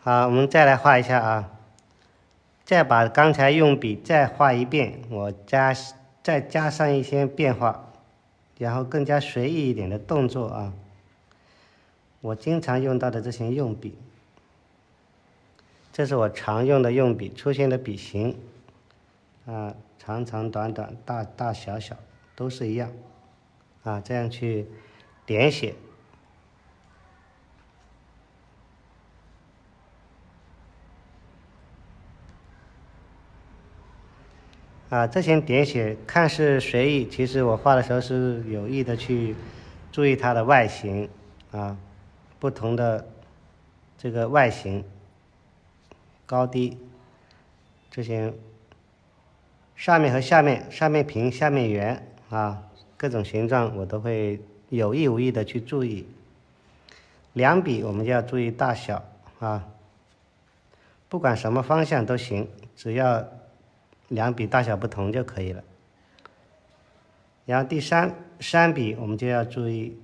好，我们再来画一下啊，再把刚才用笔再画一遍，我再加上一些变化，然后更加随意一点的动作啊。我经常用到的这些用笔，这是我常用的用笔出现的笔型啊，长长短短、大大小小都是一样啊，这样去点写。这些点写看似随意，其实我画的时候是有意的去注意它的外形啊，不同的这个外形、高低，这些上面和下面，上面平下面圆啊，各种形状我都会有意无意的去注意。两笔我们就要注意大小啊，不管什么方向都行，只要两笔大小不同就可以了。然后第三笔我们就要注意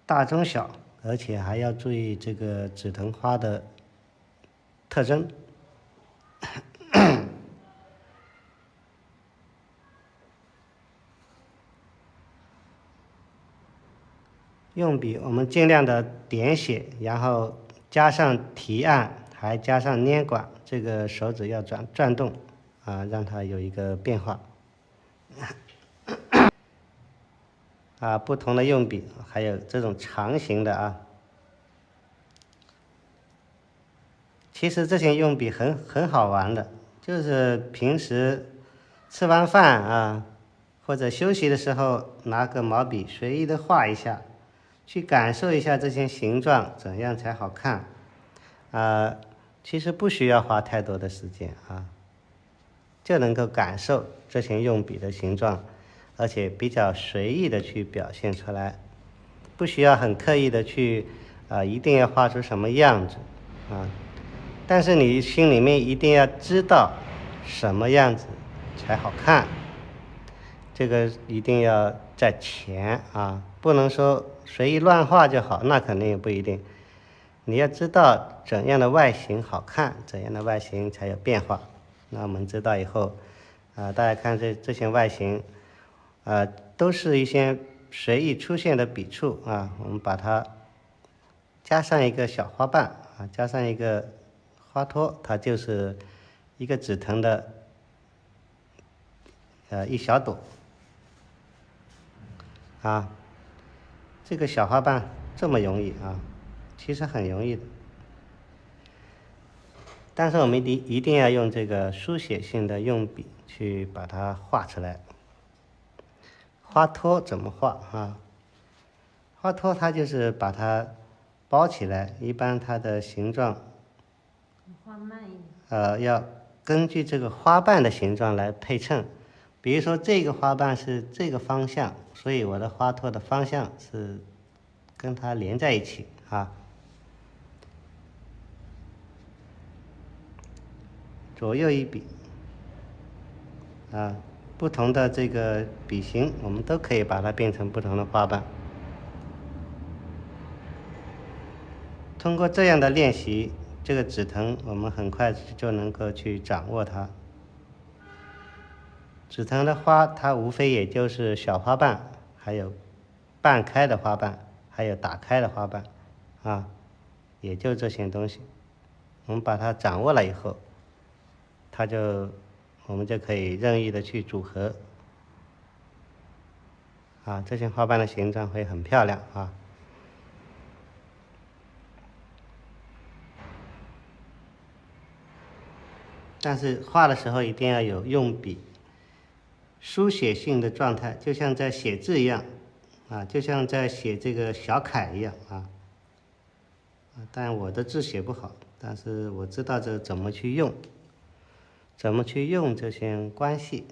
大中小，而且还要注意这个紫藤花的特征。用笔我们尽量的点写，然后加上提按，还加上捏管，这个手指要转动啊，让它有一个变化。不同的用笔，还有这种长形的啊。其实这些用笔很好玩的，就是平时吃完饭啊，或者休息的时候，拿个毛笔随意的画一下，去感受一下这些形状怎样才好看。其实不需要花太多的时间啊，就能够感受这些用笔的形状，而且比较随意的去表现出来，不需要很刻意的去一定要画出什么样子啊。但是你心里面一定要知道什么样子才好看，这个一定要在前啊，不能说随意乱画就好，那肯定也不一定。你要知道怎样的外形好看，怎样的外形才有变化。那我们知道以后大家看这些外形都是一些随意出现的笔触啊，我们把它加上一个小花瓣啊，加上一个花托，它就是一个紫藤的一小朵啊。这个小花瓣这么容易啊，其实很容易的，但是我们一定要用这个书写性的用笔去把它画出来。花托怎么画啊？花托它就是把它包起来，一般它的形状画慢一点。要根据这个花瓣的形状来配衬。比如说这个花瓣是这个方向，所以我的花托的方向是跟它连在一起啊。左右一笔不同的这个笔型，我们都可以把它变成不同的花瓣。通过这样的练习，这个紫藤我们很快就能够去掌握它。紫藤的花，它无非也就是小花瓣，还有半开的花瓣，还有打开的花瓣也就这些东西。我们把它掌握了以后，我们就可以任意的去组合这些花瓣的形状会很漂亮啊。但是画的时候一定要有用笔书写性的状态，就像在写字一样就像在写这个小楷一样但我的字写不好，但是我知道这怎么去用这些关系。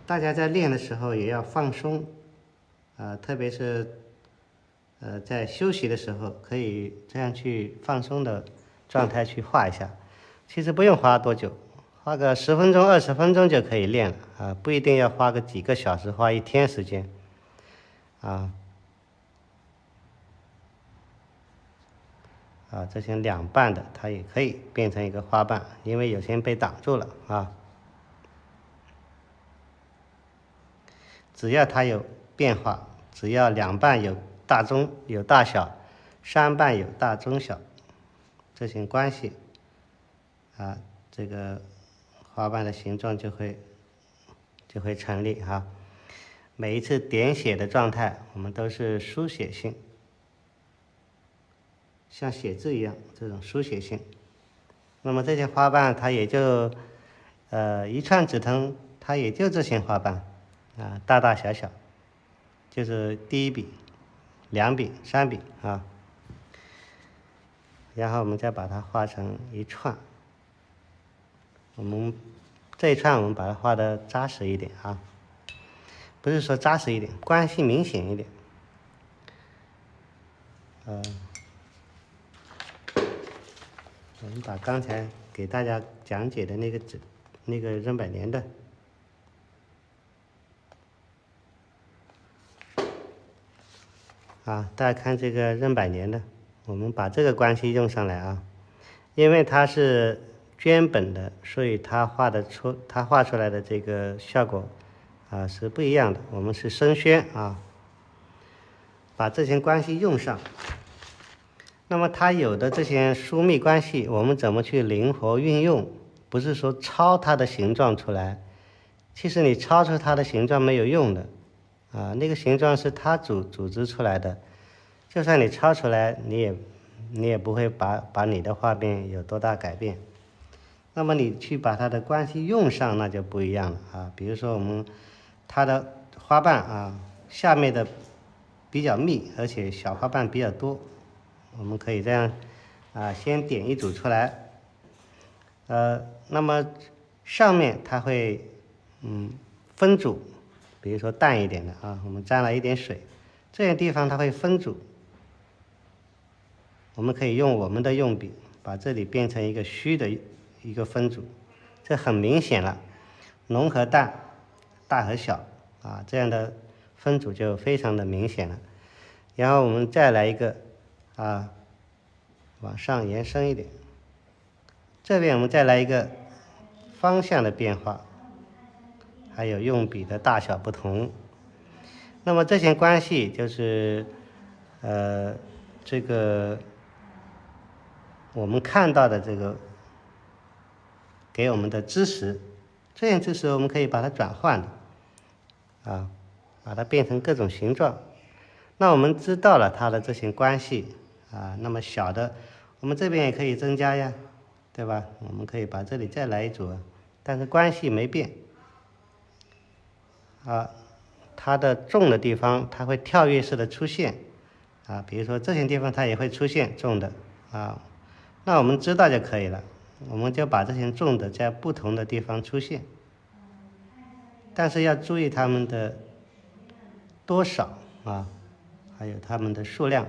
大家在练的时候也要放松特别是在休息的时候，可以这样去放松的状态去画一下。其实不用花多久，画个10分钟、20分钟就可以练了不一定要花个几个小时，花1天时间啊，这些两瓣的它也可以变成一个花瓣，因为有些被挡住了啊。只要它有变化，只要两瓣有大中有大小，三瓣有大中小，这些关系啊，这个花瓣的形状就会成立啊。每一次点写的状态，我们都是书写性，像写字一样这种书写性。那么这些花瓣它也就一串指藤，它也就这些花瓣啊，大大小小，就是第一笔、两笔、三笔啊。然后我们再把它画成一串，我们这一串我们把它画得扎实一点啊。不是说扎实一点，关系明显一点。我们把刚才给大家讲解的那个砧板莲的啊，大家看这个砧板莲的，我们把这个关系用上来啊，因为它是绢本的，所以它画出来的这个效果啊是不一样的。我们是生宣啊，把这些关系用上。那么它有的这些疏密关系，我们怎么去灵活运用？不是说抄它的形状出来，其实你抄出它的形状没有用的啊，那个形状是它组织出来的，就算你抄出来，你也不会把你的画面有多大改变。那么你去把它的关系用上，那就不一样了啊。比如说它的花瓣啊，下面的比较密，而且小花瓣比较多，我们可以这样啊，先点一组出来，那么上面它会分组，比如说淡一点的啊，我们沾了一点水，这些地方它会分组，我们可以用我们的用笔把这里变成一个虚的一个分组，这很明显了，浓和淡，大和小啊，这样的分组就非常的明显了。然后我们再来一个啊，往上延伸一点，这边我们再来一个方向的变化，还有用笔的大小不同。那么这些关系就是这个我们看到的这个给我们的知识，这些知识我们可以把它转换啊，把它变成各种形状。那我们知道了它的这些关系啊，那么小的我们这边也可以增加呀，对吧？我们可以把这里再来一组，但是关系没变啊，它的重的地方它会跳跃式的出现啊，比如说这些地方它也会出现重的啊，那我们知道就可以了，我们就把这些重的在不同的地方出现，但是要注意它们的多少啊，还有它们的数量，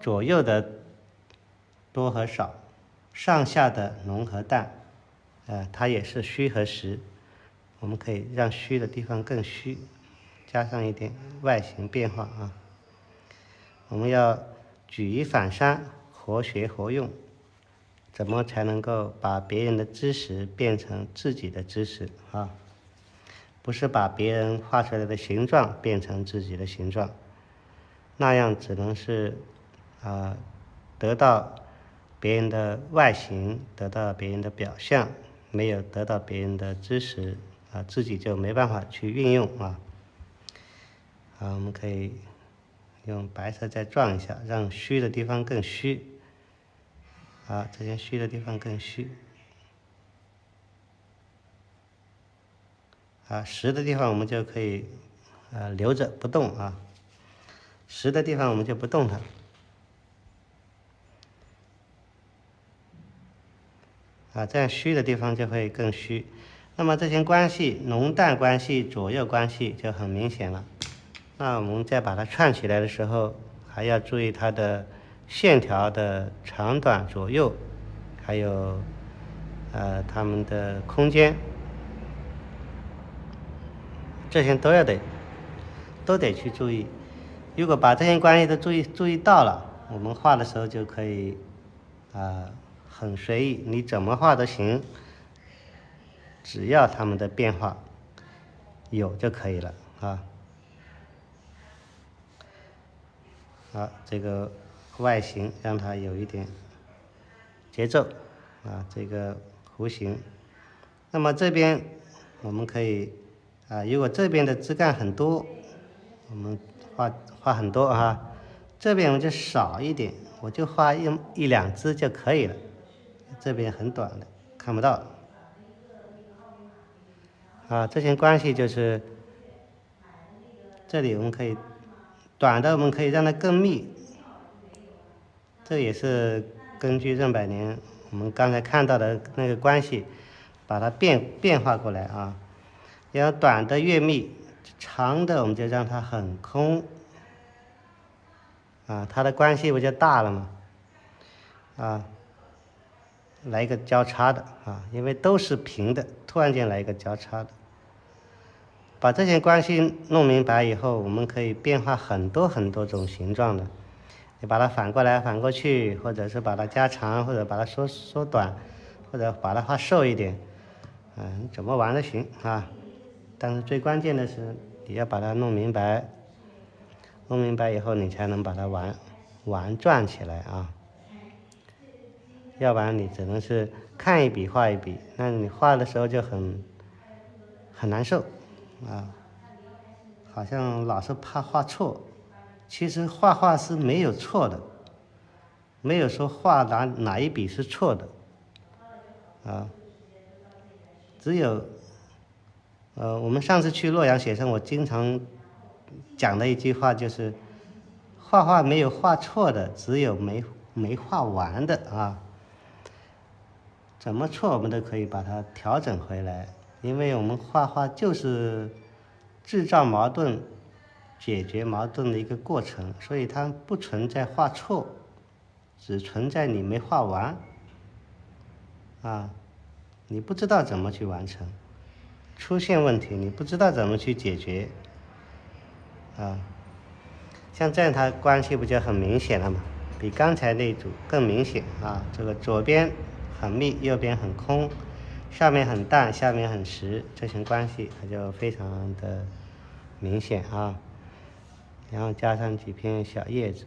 左右的多和少，上下的浓和淡，它也是虚和实，我们可以让虚的地方更虚，加上一点外形变化啊。我们要举一反三，活学活用，怎么才能够把别人的知识变成自己的知识啊？不是把别人画出来的形状变成自己的形状，那样只能是得到别人的外形，得到别人的表象，没有得到别人的知识啊，自己就没办法去运用啊。我们可以用白色再撞一下，让虚的地方更虚啊，这些虚的地方更虚啊，实的地方我们就可以留着不动啊，实的地方我们就不动它啊，这样虚的地方就会更虚。那么这些关系，浓淡关系、左右关系就很明显了。那我们再把它串起来的时候，还要注意它的线条的长短、左右，还有它们的空间，这些都得去注意。如果把这些关系都注意到了我们画的时候就可以很随意，你怎么画都行，只要它们的变化有就可以了啊。好，这个外形让它有一点节奏啊，这个弧形。那么这边我们可以如果这边的枝干很多，我们画很多啊，这边我们就少一点，我就画一两枝就可以了。这边很短的，看不到这些关系就是这里我们可以短的，我们可以让它更密，这也是根据壬百年我们刚才看到的那个关系，把它变化过来啊。要短的越密，长的我们就让它很空它的关系不就大了吗？来一个交叉的因为都是平的，突然间来一个交叉的，把这些关系弄明白以后，我们可以变化很多很多种形状的。你把它反过来反过去，或者是把它加长，或者把它缩短，或者把它画瘦一点，你怎么玩都行但是最关键的是你要把它弄明白，弄明白以后你才能把它玩转起来要不然你只能是看一笔画一笔，那你画的时候就很难受好像老是怕画错。其实画是没有错的，没有说画哪一笔是错的只有我们上次去洛阳写生，我经常讲的一句话就是画没有画错的，只有没画完的怎么错我们都可以把它调整回来，因为我们画就是制造矛盾解决矛盾的一个过程，所以它不存在画错，只存在你没画完你不知道怎么去完成，出现问题你不知道怎么去解决像这样它关系不就很明显了吗？比刚才那组更明显这个左边很密，右边很空，上面很淡，下面很实，这层关系它就非常的明显然后加上几片小叶子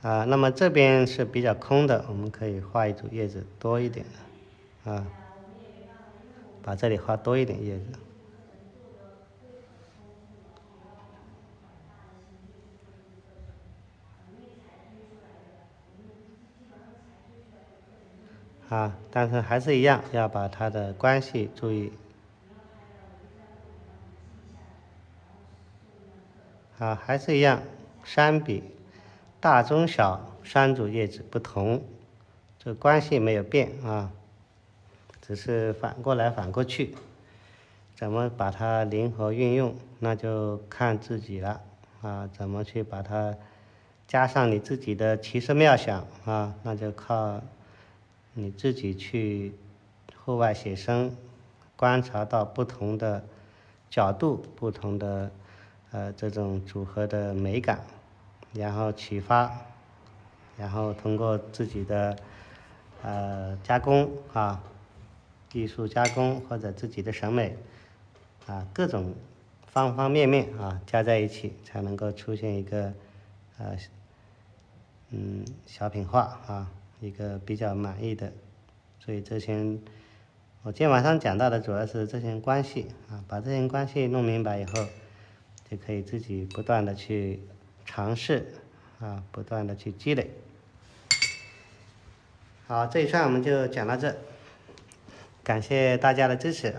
那么这边是比较空的，我们可以画一组叶子多一点的把这里画多一点叶子但是还是一样要把它的关系注意还是一样3笔大中小3组叶子不同，这关系没有变只是反过来反过去，怎么把它灵活运用那就看自己了怎么去把它加上你自己的奇思妙想那就靠你自己去户外写生，观察到不同的角度，不同的这种组合的美感，然后启发，然后通过自己的加工艺术加工或者自己的审美各种方方面面加在一起，才能够出现一个小品画一个比较满意的。所以我今天晚上讲到的主要是这些关系把这些关系弄明白以后，就可以自己不断的去尝试不断的去积累。好，这一串我们就讲到这，感谢大家的支持